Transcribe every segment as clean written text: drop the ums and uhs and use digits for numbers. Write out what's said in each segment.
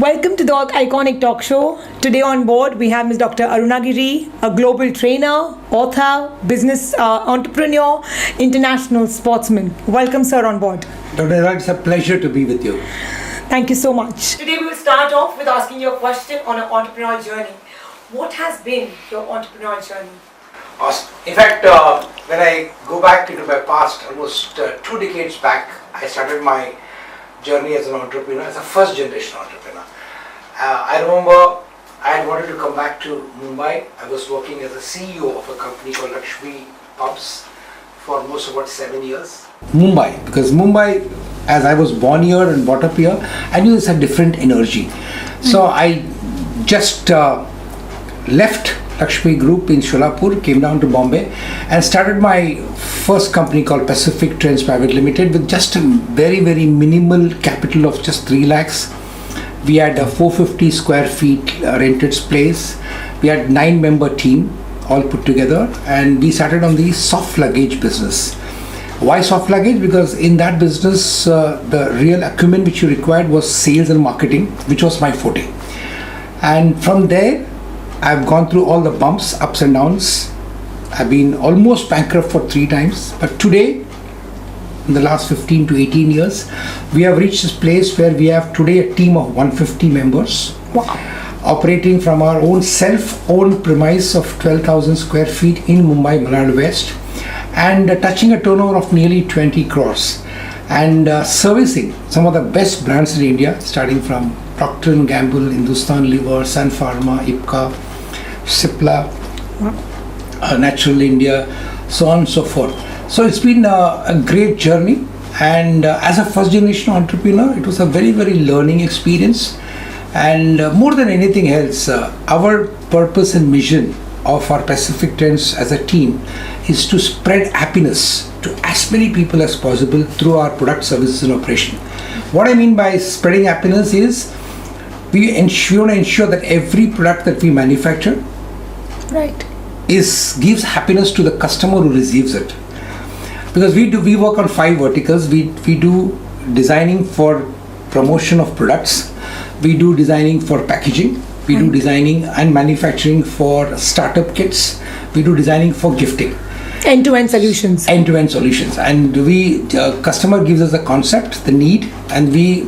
Welcome to the Iconic Talk Show. Today on board we have Ms. Dr. Arunaagiri, a global trainer, author, business entrepreneur, international sportsman. Welcome, sir, on board. Dr. Arunaagiri, it's a pleasure to be with you. Thank you so much. Today we will start off with asking you a question on an entrepreneurial journey. What has been your entrepreneurial journey? Awesome. In fact, when I go back into my past, almost 2 decades back, I started my journey as an entrepreneur, as a first generation entrepreneur. I remember I had wanted to come back to Mumbai. I was working as a CEO of a company called Lakshmi Pumps for almost about 7 years. Mumbai, because Mumbai, as I was born here and brought up here, I knew it's a different energy. So I just left Lakshmi Group in Sholapur, came down to Bombay and started my first company called Pacific Trends Private Limited with just a very, very minimal capital of just 3 lakhs. We had a 450 square feet rented place. We had 9-member team all put together, and we started on the soft luggage business. Why soft luggage? Because in that business, the real acumen which you required was sales and marketing, which was my forte. And from there, I've gone through all the bumps, ups and downs. I've been almost bankrupt for 3 times. But today, in the last 15 to 18 years, we have reached this place where we have today a team of 150 members. Wow. Operating from our own self-owned premise of 12,000 square feet in Mumbai, Malad West, and touching a turnover of nearly 20 crores. And servicing some of the best brands in India, starting from Procter & Gamble, Hindustan Lever, Sun Pharma, Ipca, Cipla, Natural India, so on and so forth. So it's been a great journey, and as a first generation entrepreneur, it was a very, very learning experience. And more than anything else, our purpose and mission of our Pacific Trends as a team is to spread happiness to as many people as possible through our product, services and operation. What I mean by spreading happiness is we want to ensure that every product that we manufacture gives happiness to the customer who receives it. Because we work on 5 verticals. We do designing for promotion of products. We do designing for packaging. We do designing and manufacturing for startup kits. We do designing for gifting. End-to-end solutions. End-to-end solutions. And we customer gives us the concept, the need, and we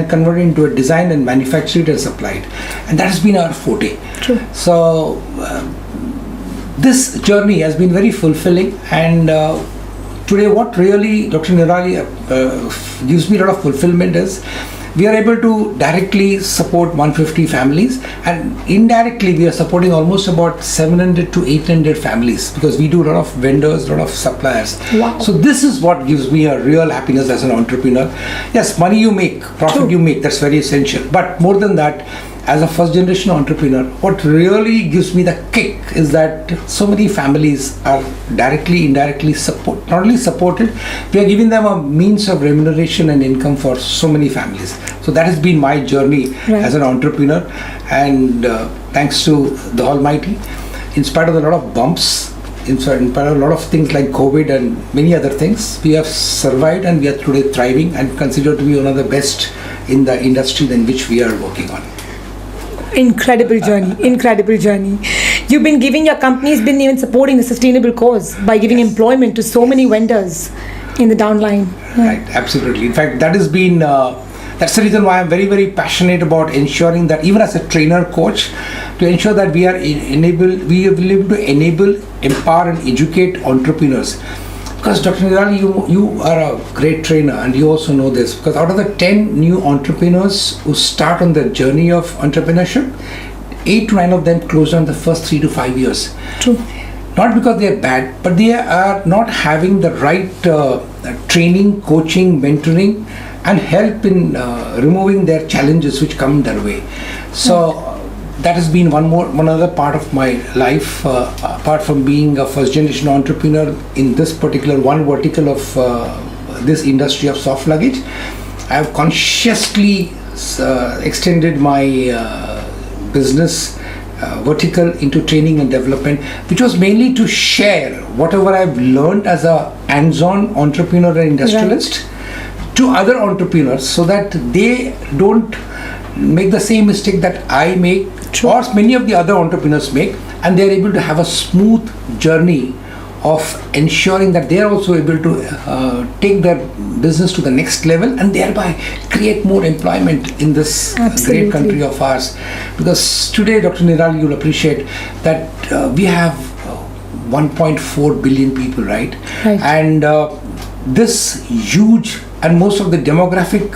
convert it into a design and manufacture it and supply it. And that has been our forte. True. So this journey has been very fulfilling, and today what really Dr. Nirali gives me a lot of fulfillment is we are able to directly support 150 families, and indirectly we are supporting almost about 700 to 800 families, because we do a lot of vendors, a lot of suppliers. Wow. So this is what gives me a real happiness as an entrepreneur. Yes, money you make, profit you make, that's very essential. But more than that, as a first generation entrepreneur, what really gives me the kick is that so many families are directly, indirectly not only supported, we are giving them a means of remuneration and income for so many families. So that has been my journey as an entrepreneur, and thanks to the Almighty, in spite of a lot of bumps, in spite of a lot of things like COVID and many other things, we have survived, and we are today thriving and considered to be one of the best in the industry in which we are working on. Incredible journey. You've been giving, your company's been even supporting the sustainable cause by giving employment to so many vendors in the downline. Right, absolutely. In fact, that has been that's the reason why I'm very, very passionate about ensuring that even as a trainer coach, to ensure that we are able to enable, empower and educate entrepreneurs. Because Dr. Nirali, you are a great trainer, and you also know this, because out of the 10 new entrepreneurs who start on the journey of entrepreneurship, 8 to 9 of them close on the first 3 to 5 years. True. Not because they are bad, but they are not having the right training, coaching, mentoring and help in removing their challenges which come their way. So that has been one other part of my life, apart from being a first generation entrepreneur in this particular one vertical of this industry of soft luggage. I have consciously extended my business vertical into training and development, which was mainly to share whatever I've learned as a hands-on entrepreneur and industrialist to other entrepreneurs, so that they don't make the same mistake that I make True. or many of the other entrepreneurs make, and they're able to have a smooth journey of ensuring that they're also able to take their business to the next level and thereby create more employment in this Absolutely. great country of ours. Because today, Dr. Nirali, you'll appreciate that we have 1.4 billion people, right? Right. And this huge, and most of the demographic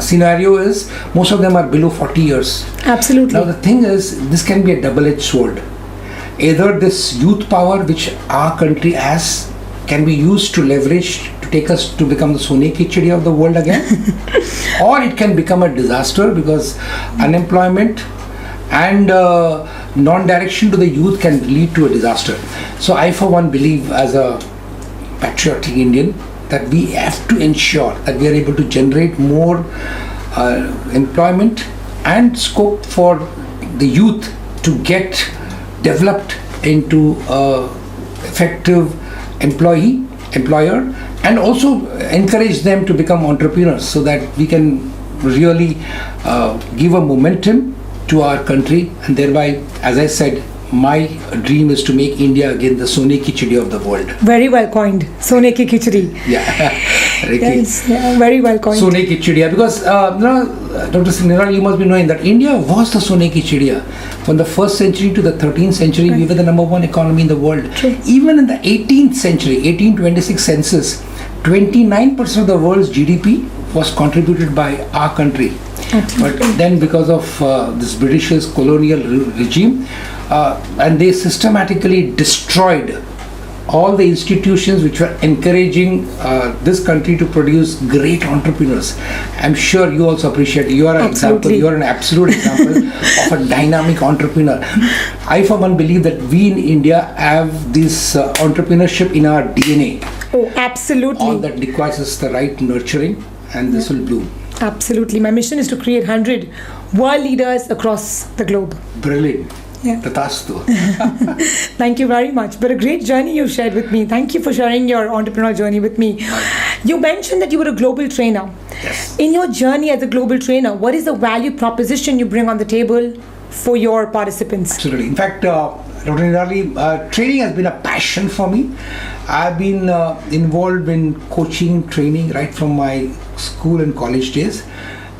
scenario is most of them are below 40 years. Absolutely. Now the thing is, this can be a double-edged sword. Either this youth power which our country has can be used to leverage to take us to become the Sone ki Chidiya of the world again, or it can become a disaster because unemployment and non-direction to the youth can lead to a disaster. So I for one believe, as a patriotic Indian, that we have to ensure that we are able to generate more employment and scope for the youth to get developed into effective employer, and also encourage them to become entrepreneurs so that we can really give a momentum to our country, and thereby, as I said, my dream is to make India again the Sone ki Chidiya of the world. Very well coined. Sone ki khichdi. Yeah, Ricky. Yes, yeah, very well coined. Sone ki Chidiya, because Dr. Nirali, you must be knowing that India was the Sone ki Chidiya. From the 1st century to the 13th century, we were the number one economy in the world. True. Even in the 18th century, 1826 census, 29% of the world's GDP was contributed by our country. Absolutely. But then because of this British's colonial regime, and they systematically destroyed all the institutions which were encouraging this country to produce great entrepreneurs. I'm sure you also appreciate, you are an example, you are an absolute example of a dynamic entrepreneur. I for one believe that we in India have this entrepreneurship in our DNA. Oh, absolutely. All that requires is the right nurturing, and this will bloom. Absolutely. My mission is to create 100 world leaders across the globe. Brilliant. Yeah. Tatastu. Thank you very much. But a great journey you shared with me. Thank you for sharing your entrepreneurial journey with me. You mentioned that you were a global trainer. Yes. In your journey as a global trainer, what is the value proposition you bring on the table for your participants? Absolutely. In fact, Dr. Nirali, training has been a passion for me. I've been involved in coaching, training right from my school and college days.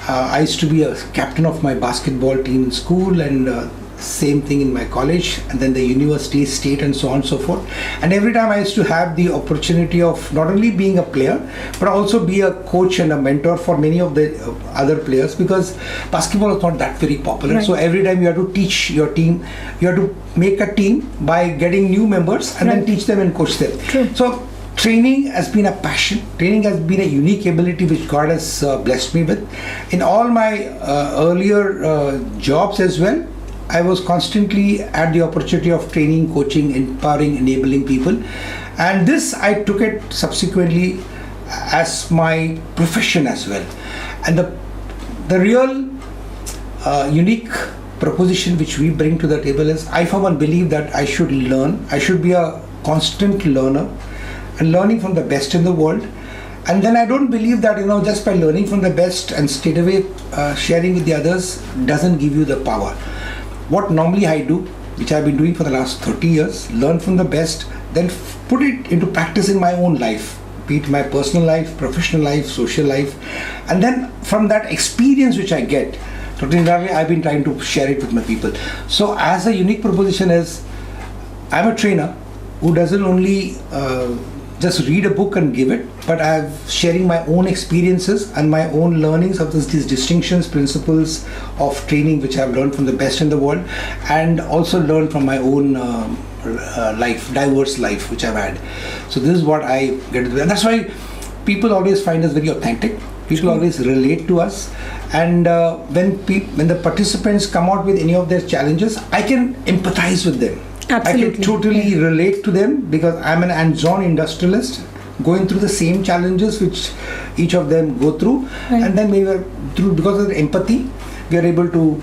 I used to be a captain of my basketball team in school, and same thing in my college, and then the university, state, and so on and so forth. And every time I used to have the opportunity of not only being a player, but also be a coach and a mentor for many of the other players, because basketball is not that very popular. Right. So every time you have to teach your team, you have to make a team by getting new members and then teach them and coach them. True. So training has been a passion. Training has been a unique ability which God has blessed me with. In all my earlier jobs as well, I was constantly at the opportunity of training, coaching, empowering, enabling people. And this, I took it subsequently as my profession as well. And the real unique proposition which we bring to the table is, I for one believe that I should learn. I should be a constant learner and learning from the best in the world. And then I don't believe that, just by learning from the best and straight away sharing with the others doesn't give you the power. What normally I do, which I've been doing for the last 30 years, learn from the best, then put it into practice in my own life, be it my personal life, professional life, social life. And then from that experience which I get, Dr. Nirali, I've been trying to share it with my people. So as a unique proposition is, I'm a trainer who doesn't only just read a book and give it, but I'm sharing my own experiences and my own learnings of these distinctions, principles of training which I've learned from the best in the world, and also learned from my own life, diverse life which I've had. So this is what I get to do, and that's why people always find us very authentic. People always relate to us, and when the participants come out with any of their challenges, I can empathize with them. Absolutely. I can totally relate to them, because I'm an hands-on industrialist going through the same challenges which each of them go through. Right. And then because of the empathy, we are able to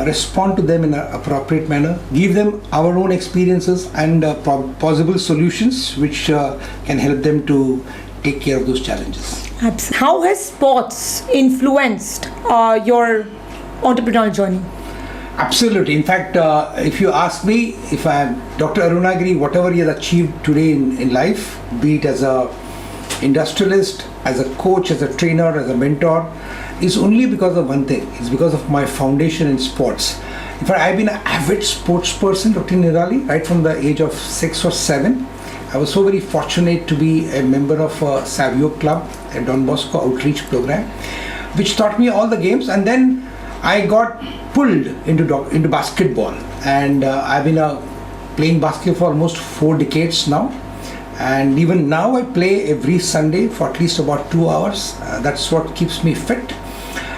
respond to them in an appropriate manner, give them our own experiences and possible solutions which can help them to take care of those challenges. How has sports influenced your entrepreneurial journey? Absolutely. In fact, if you ask me, if I am Dr. Arunaagiri, whatever he has achieved today in life, be it as a industrialist, as a coach, as a trainer, as a mentor, is only because of one thing. It's because of my foundation in sports. In fact, I've been an avid sports person, Dr. Nirali, right from the age of 6 or 7. I was so very fortunate to be a member of a Savio Club, a Don Bosco outreach program, which taught me all the games. And then I got pulled into basketball, and I've been playing basketball for almost 4 decades now. And even now I play every Sunday for at least about 2 hours. That's what keeps me fit.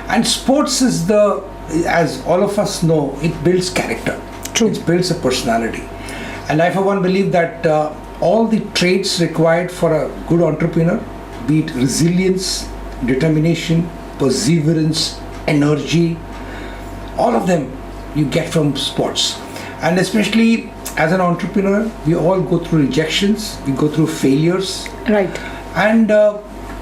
And sports is as all of us know, it builds character. True. It builds a personality. And I for one believe that all the traits required for a good entrepreneur, be it resilience, determination, perseverance, energy, all of them you get from sports. And especially as an entrepreneur, we all go through rejections, we go through failures. Right. And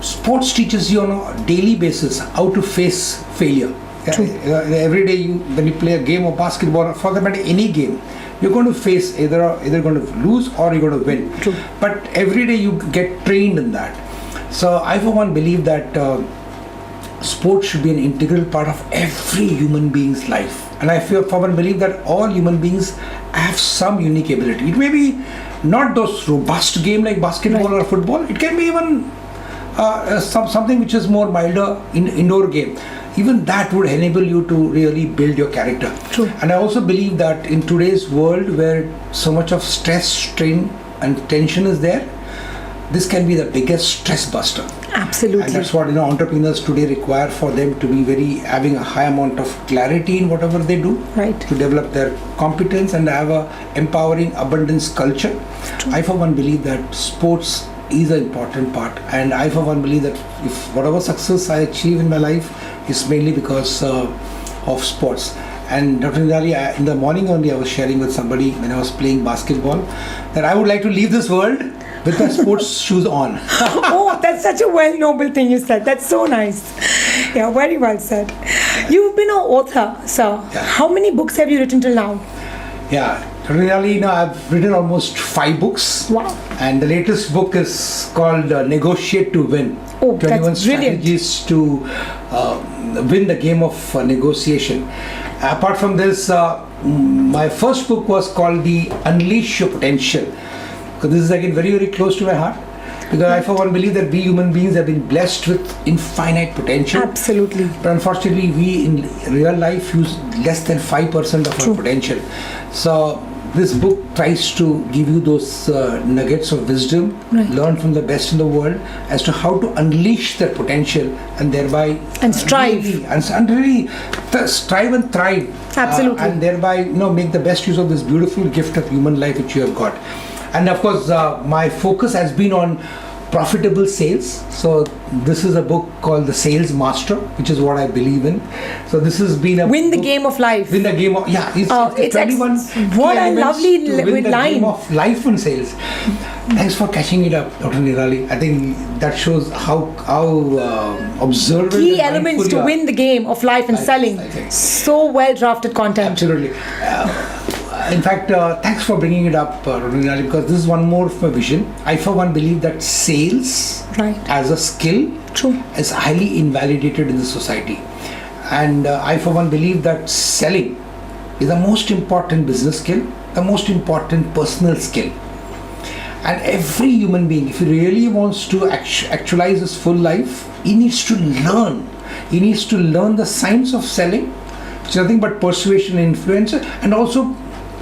sports teaches you on a daily basis how to face failure. True. Every day when you play a game of basketball, or for that matter any game, you're going to face either going to lose or you're going to win. True. But every day you get trained in that. So I for one believe that sports should be an integral part of every human being's life. And I for one believe that all human beings have some unique ability. It may be not those robust game like basketball Right. or football. It can be even something which is more milder indoor game. Even that would enable you to really build your character. True. And I also believe that in today's world where so much of stress, strain and tension is there, this can be the biggest stress buster. Absolutely. And that's what entrepreneurs today require, for them to be having a high amount of clarity in whatever they do, Right. to develop their competence and have a empowering abundance culture. True. I for one believe that sports is an important part, and I for one believe that if whatever success I achieve in my life is mainly because of sports. And Dr. Nirali, in the morning only I was sharing with somebody when I was playing basketball that I would like to leave this world with my sports shoes on. Oh, that's such a noble thing you said. That's so nice. Yeah, very well said. You've been an author, sir. Yeah. How many books have you written till now? Yeah, really, I've written almost 5 books. Wow. And the latest book is called Negotiate to Win. Oh, 21 that's brilliant. strategies to win the game of negotiation. Apart from this, my first book was called The Unleash Your Potential. Because this is again very, very close to my heart. Because I for one believe that we human beings have been blessed with infinite potential. Absolutely. But unfortunately, we in real life use less than 5% of True. our potential. So this book tries to give you those nuggets of wisdom, Right. learn from the best in the world as to how to unleash their potential and thereby And strive. really strive and thrive. Absolutely. And thereby make the best use of this beautiful gift of human life which you have got. And of course, my focus has been on profitable sales. So this is a book called The Sales Master, which is what I believe in. So this has been a Win the book- game of life. Win the game of It's 21 what key a elements lovely to win the line. game of life and sales. Thanks for catching it up, Dr. Nirali. I think that shows how observant Key and elements mindful to you are. win the game of life and I selling. think. So well drafted content. Absolutely. In fact, thanks for bringing it up, Dr. Nirali, because this is one more of my vision. I for one believe that sales Right. as a skill True. is highly invalidated in the society. And I for one believe that selling is the most important business skill, the most important personal skill. And every human being, if he really wants to actualize his full life, he needs to learn. He needs to learn the science of selling, which is nothing but persuasion and influence, and also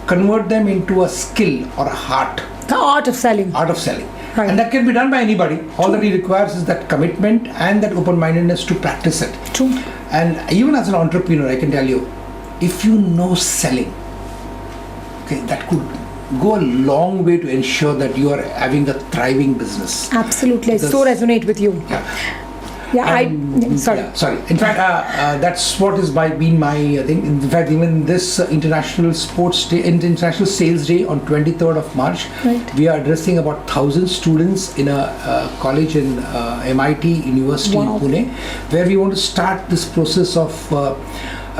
convert them into a skill or a art The art of selling. of selling. Right. And that can be done by anybody. All that he requires is that commitment and that open-mindedness to practice it. True. And even as an entrepreneur, I can tell you, if you know selling, okay, that could go a long way to ensure that you are having a thriving business. Absolutely. I Because- so resonate with you. Yeah. Sorry. In fact, that's what is been my thing. In fact, even this international international sales day on 23rd of March, Right. we are addressing about 1,000 students in a college in MIT University Wow. in Pune, where we want to start this process of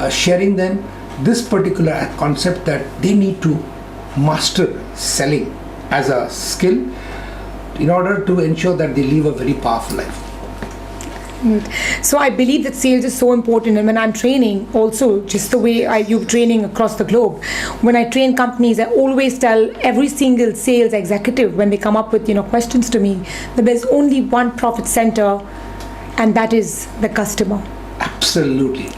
sharing them this particular concept that they need to master selling as a skill in order to ensure that they live a very powerful life. Right. So I believe that sales is so important, and when I'm training, also just the way you're training across the globe, when I train companies, I always tell every single sales executive when they come up with questions to me that there's only one profit center, and that is the customer. Absolutely.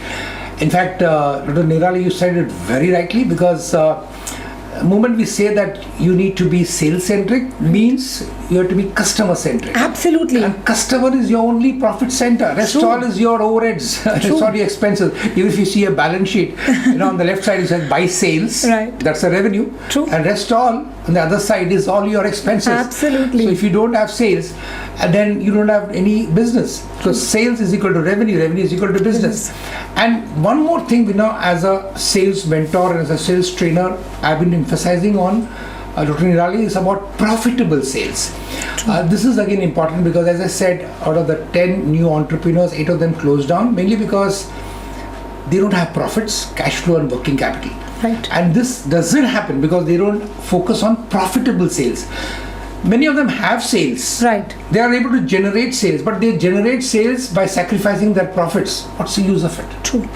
In fact, Dr. Nirali, you said it very rightly, because the moment we say that you need to be sales centric means you have to be customer centric. Absolutely. And customer is your only profit center. Rest True. all is your overheads. It's all your expenses. Even if you see a balance sheet, on the left side it says buy sales. Right. That's the revenue. True. And rest all on the other side is all your expenses. Absolutely. So if you don't have sales, then you don't have any business. Because sales is equal to revenue. Revenue is equal to business. And one more thing, as a sales mentor and as a sales trainer, I've been emphasizing on Dr. Nirali, is about profitable sales. This is again important because, as I said, out of the 10 new entrepreneurs, 8 of them closed down, mainly because they don't have profits, cash flow and working capital. Right. And this doesn't happen because they don't focus on profitable sales. Many of them have sales. Right. They are able to generate sales, but they generate sales by sacrificing their profits. What's the use of it? True.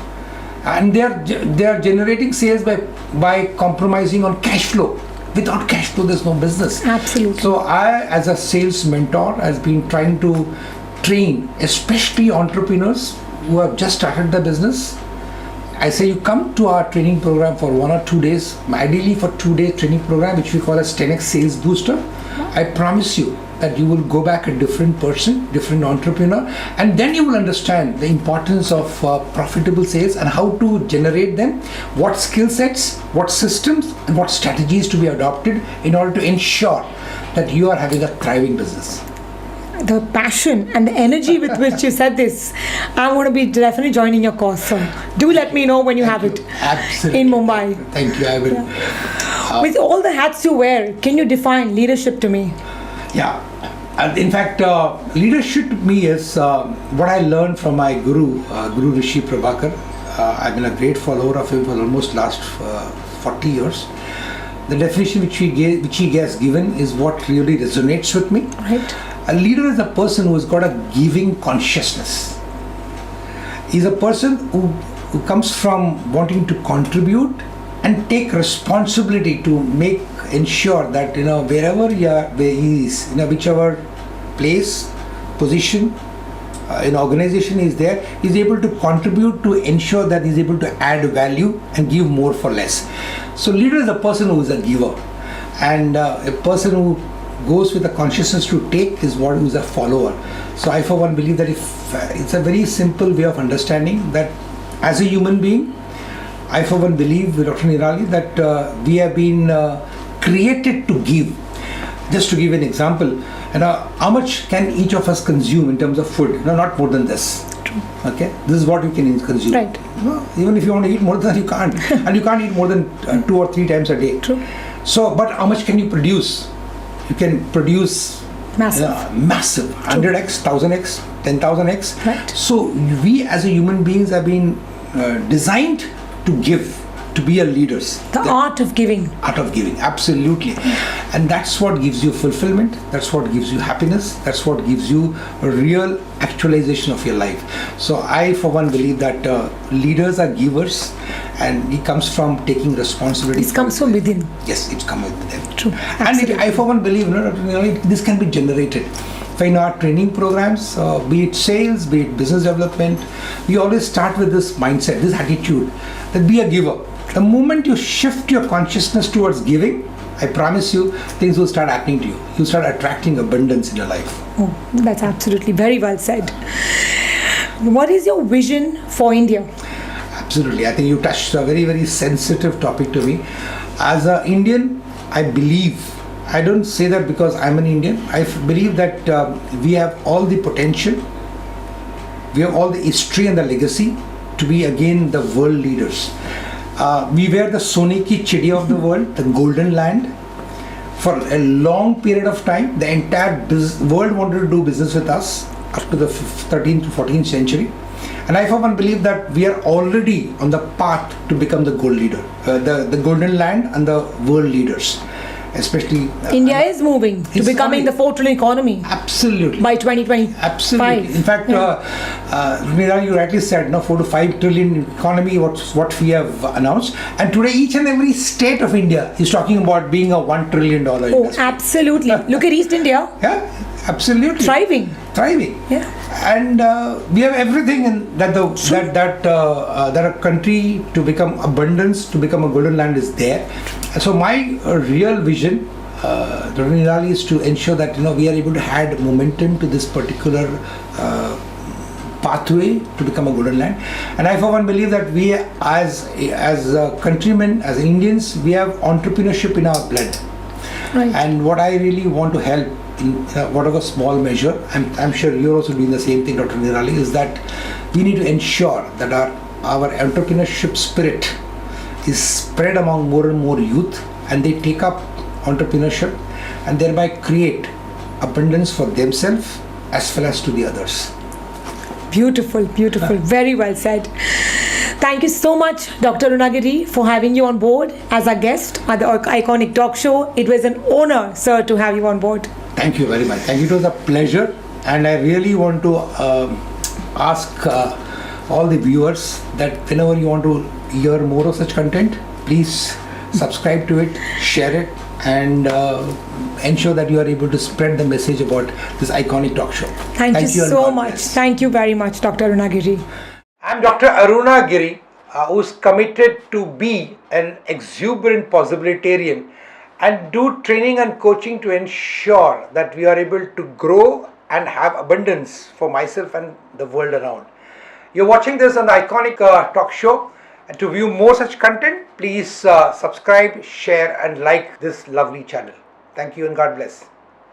And they are generating sales by compromising on cash flow. Without cash flow, there's no business. Absolutely. So I, as a sales mentor, has been trying to train, especially entrepreneurs who have just started the business. I say you come to our training program for 1 or 2 days, ideally for 2-day training program, which we call as 10x Sales Booster. I promise you that you will go back a different person, different entrepreneur, and then you will understand the importance of profitable sales and how to generate them, what skill sets, what systems, and what strategies to be adopted in order to ensure that you are having a thriving business. The passion and the energy with which you said this, I'm going to be definitely joining your course. So do let me know when you have it. Absolutely. In Mumbai. Thank you, I will. With all the hats you wear, can you define leadership to me? Yeah. In fact, leadership to me is what I learned from my guru, Guru Rishi Prabhakar. I've been a great follower of him for almost last 40 years. The definition which he has given is what really resonates with me. Right. A leader is a person who has got a giving consciousness. He's a person who comes from wanting to contribute and take responsibility to ensure that wherever he is, whichever place, position, organization is there, he's able to contribute to ensure that he's able to add value and give more for less. So leader is a person who is a giver, and a person who goes with a consciousness to take is who's a follower. So I for one believe that it's a very simple way of understanding that as a human being, I for one believe with Dr. Nirali that we have been created to give. Just to give an example, how much can each of us consume in terms of food? Not more than this. True. Okay, this is what you can consume. Right. Even if you want to eat more than that, you can't, and you can't eat more than 2 or 3 times a day. True. So, but how much can you produce? You can produce massive 100x, 1000x, 10,000x. Right. So we as a human beings have been designed to give, to be a leaders. The art of giving. Art of giving, absolutely. And that's what gives you fulfillment, that's what gives you happiness, that's what gives you a real actualization of your life. So I for one believe that leaders are givers, and it comes from taking responsibility. It comes from within. Yes, it's come within. True. And I for one believe this can be generated. In our training programs, be it sales, be it business development, we always start with this mindset, this attitude, that be a giver. The moment you shift your consciousness towards giving, I promise you, things will start happening to you. You'll start attracting abundance in your life. Oh, that's absolutely very well said. What is your vision for India? Absolutely. I think you touched a very, very sensitive topic to me. As an Indian, I believe, I don't say that because I'm an Indian, I believe that we have all the potential we have all the history and the legacy to be again the world leaders. We were the Soneki Chidiya of the world, the golden land. For a long period of time, the entire world wanted to do business with us up to the 13th to 14th century. And I for one believe that we are already on the path to become the gold leader, the golden land and the world leaders. Especially India is moving to becoming the 4 trillion economy. Absolutely. By 2025. Absolutely. In fact, Meera, you rightly said, 4 to 5 trillion economy, what we have announced. And today, each and every state of India is talking about being a $1 trillion industry. Oh, absolutely. Look at East India. Yeah, absolutely. Thriving. Yeah. And we have everything in that a country to become abundance, to become a golden land is there. So my real vision, Dr. Nirali, is to ensure that we are able to add momentum to this particular pathway to become a golden land. And I for one believe that we as countrymen, as Indians, we have entrepreneurship in our blood. Right. And what I really want to help in whatever small measure, I'm sure you're also doing the same thing, Dr. Nirali, is that we need to ensure that our entrepreneurship spirit is spread among more and more youth, and they take up entrepreneurship and thereby create abundance for themselves as well as to the others. Beautiful, beautiful. Very well said. Thank you so much, Dr. Arunaagiri, for having you on board as a guest at the Iconic Talk Show. It was an honor, sir, to have you on board. Thank you very much. Thank you. It was a pleasure, and I really want to ask all the viewers that whenever you want to hear more of such content, please subscribe to it, share it, and ensure that you are able to spread the message about this Iconic Talk Show. Thank you so much. Thank you very much, Dr. Arunaagiri. I'm Dr. Arunaagiri, who's committed to be an exuberant possibilitarian and do training and coaching to ensure that we are able to grow and have abundance for myself and the world around. You're watching this on the Iconic Talk Show. And to view more such content, please subscribe, share and like this lovely channel. Thank you and God bless.